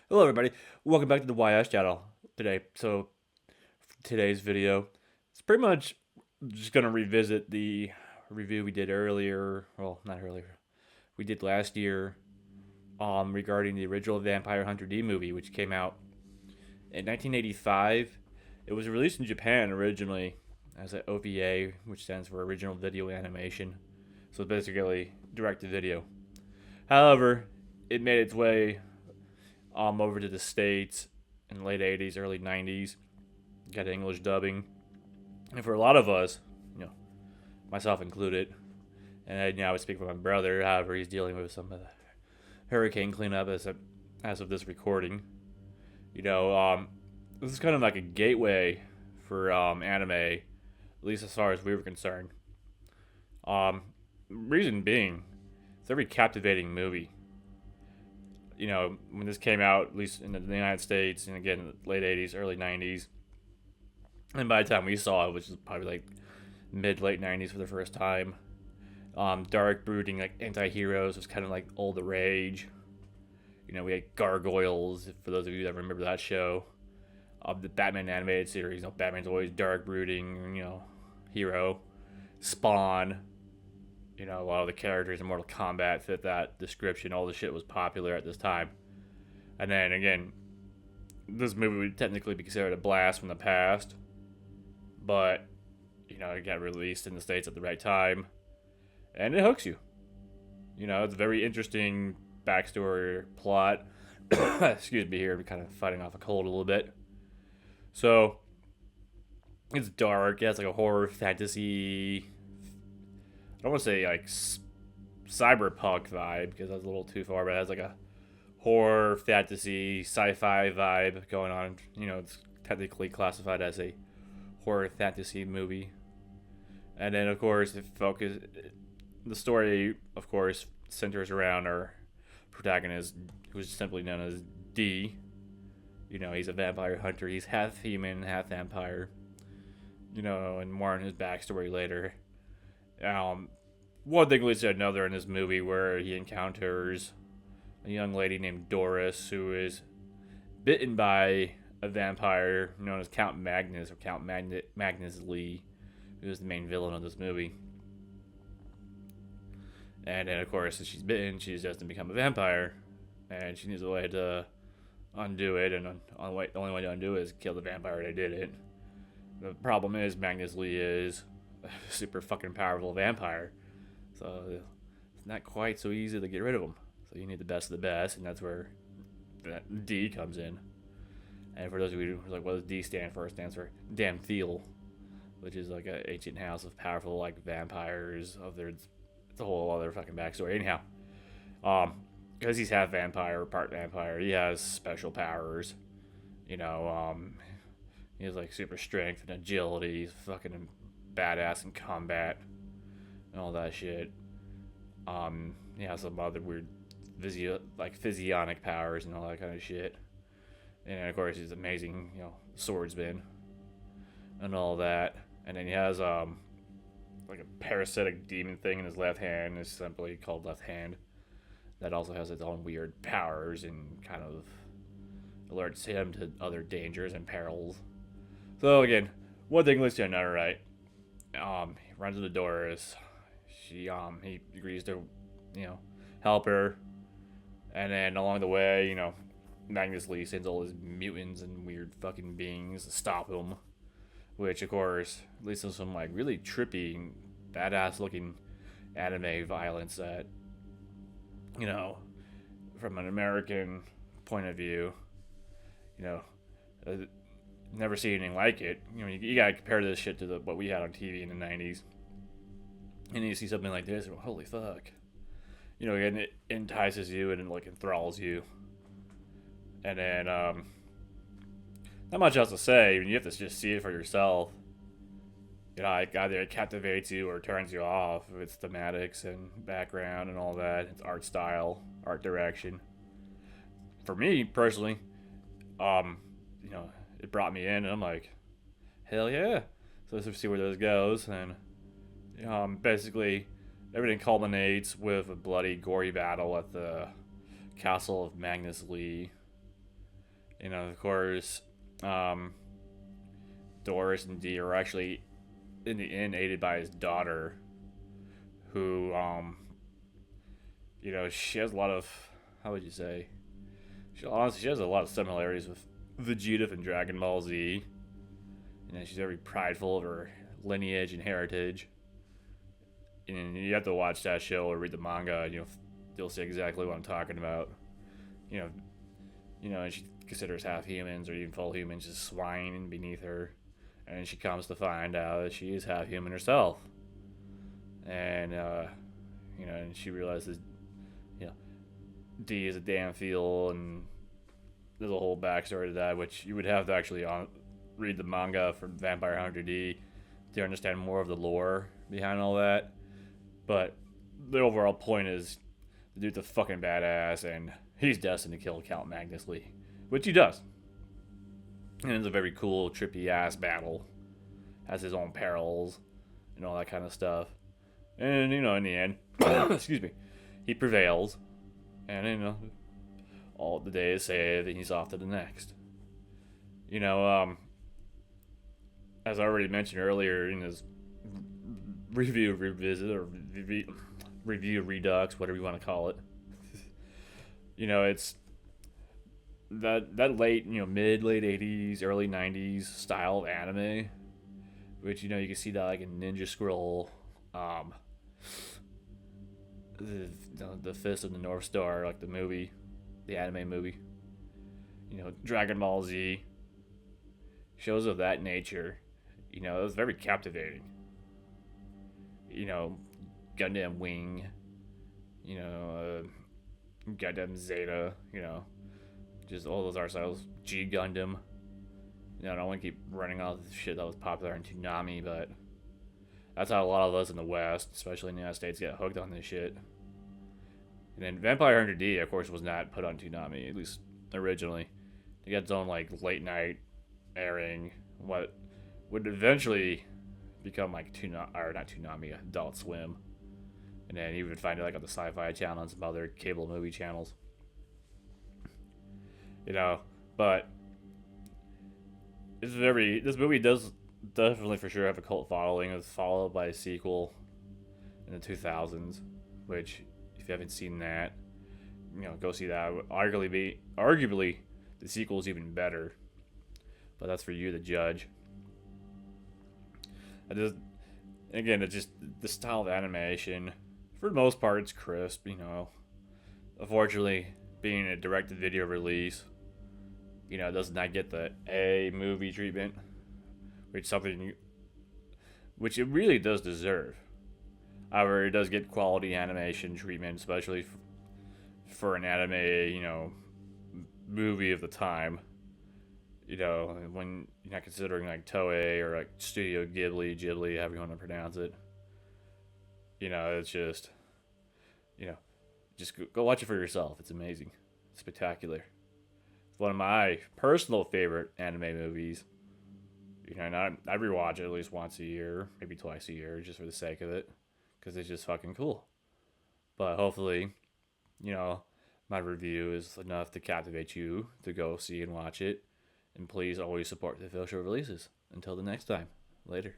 Hello everybody, welcome back to the YS channel today. So for today's video, it's pretty much just gonna revisit the review we did earlier. Well, not earlier. We did last year, regarding the original Vampire Hunter D movie, which came out in 1985. It was released in Japan originally as an OVA, which stands for Original Video Animation. So it's basically direct to video. However, it made its way over to the States in the late 80s, early 90s. Got English dubbing. And for a lot of us, myself included, and I would speak for my brother, however, he's dealing with some of the hurricane cleanup as of this recording. This is kind of like a gateway for anime, at least as far as we were concerned. Reason being, it's a very captivating movie. When this came out, at least in the United States, and again, in the late 80s, early 90s, and by the time we saw it, which is probably like late 90s for the first time, dark, brooding, like anti-heroes was kind of like all the rage. We had gargoyles, for those of you that remember that show. The Batman animated series, Batman's always dark, brooding, hero. Spawn, a lot of the characters in Mortal Kombat fit that description. All the shit was popular at this time. And then again, this movie would technically be considered a blast from the past, but it got released in the States at the right time, and it hooks you. It's a very interesting backstory plot. Excuse me here, I'm kind of fighting off a cold a little bit. So, it's dark, it has like a horror fantasy, I don't want to say like cyberpunk vibe because that's a little too far, but it has like a horror, fantasy, sci-fi vibe going on. It's technically classified as a horror fantasy movie. And then, of course, the story, of course, centers around our protagonist, who's simply known as D. He's a vampire hunter. He's half human, half vampire. And more on his backstory later. One thing leads to another in this movie where he encounters a young lady named Doris who is bitten by a vampire known as Count Magnus or Count Magnus Lee, who is the main villain of this movie. And then, of course, as she's bitten, she's destined to become a vampire, and she needs a way to undo it, and the only way to undo it is kill the vampire that did it. The problem is Magnus Lee is a super fucking powerful vampire, so it's not quite so easy to get rid of him. So you need the best of the best, and that's where that D comes in. And for those of you who are like, what does D stand for? It stands for Damn Thiel, which is like an ancient house of powerful like vampires. It's a whole other fucking backstory. Anyhow, because he's half vampire, part vampire, he has special powers. He has like super strength and agility. He's fucking badass in combat and all that shit. He has some other weird physionic powers and all that kind of shit. And of course, he's amazing, swordsman and all that. And then he has like a parasitic demon thing in his left hand. It's simply called Left Hand. That also has its own weird powers and kind of alerts him to other dangers and perils. So again, one thing leads to another, right? He runs into Doris. He agrees to, help her. And then along the way, Magnus Lee sends all his mutants and weird fucking beings to stop him. Which, of course, leads to some like really trippy, badass looking anime violence that, from an American point of view, never seen anything like it. You gotta compare this shit to what we had on TV in the 90s. And you see something like this, and holy fuck. And it entices you and it like enthralls you. And then, not much else to say. You have to just see it for yourself. Either it captivates you or turns you off. Its thematics and background and all that. Its art style, art direction. For me, personally, it brought me in and I'm like, hell yeah. So let's see where this goes. And basically, everything culminates with a bloody, gory battle at the castle of Magnus Lee. Of course, um, Doris and Dee are actually in the end aided by his daughter, who, she has a lot of, how would you say? Honestly, she has a lot of similarities with Vegeta from Dragon Ball Z. She's very prideful of her lineage and heritage. And you have to watch that show or read the manga, and you'll see exactly what I'm talking about. You know, and she considers half humans or even full humans just swine beneath her, and she comes to find out that she is half human herself. And and she realizes, D is a damn feel, and there's a whole backstory to that, which you would have to actually read the manga for Vampire Hunter D to understand more of the lore behind all that. But the overall point is, the dude's a fucking badass, and he's destined to kill Count Magnus Lee, which he does. And it's a very cool, trippy ass battle. Has his own perils and all that kind of stuff. And in the end, excuse me, he prevails, and all the day is saved, and he's off to the next. As I already mentioned earlier in his review revisit or review redux, whatever you want to call it. It's that late, late 80s, early 90s style of anime, which you can see that like in Ninja Scroll, the Fist of the North Star, like the movie, the anime movie. Dragon Ball Z. Shows of that nature. It was very captivating. Gundam Wing. Gundam Zeta. Just all those art styles. G Gundam. I don't want to keep running off the shit that was popular in Toonami, but that's how a lot of us in the West, especially in the United States, get hooked on this shit. And then Vampire Hunter D, of course, was not put on Toonami, at least originally. It got its own late night airing, what would eventually become not Toonami, Adult Swim. And then you would find it on the Sci-Fi Channel and some other cable movie channels. But this movie does definitely for sure have a cult following. It was followed by a sequel in the 2000s, which if you haven't seen that, go see that. Arguably the sequel is even better, but that's for you to judge. It's just the style of animation. For the most part, it's crisp. Unfortunately, being a direct-to-video release, it does not get the A movie treatment, which it really does deserve. However, it does get quality animation treatment, especially for an anime, movie of the time. When you're not considering Toei or Studio Ghibli, however you want to pronounce it. It's just, just go watch it for yourself. It's amazing. It's spectacular. It's one of my personal favorite anime movies. And I rewatch it at least once a year, maybe twice a year, just for the sake of it, because it's just fucking cool. But hopefully, my review is enough to captivate you to go see and watch it. And please always support the official releases. Until the next time. Later.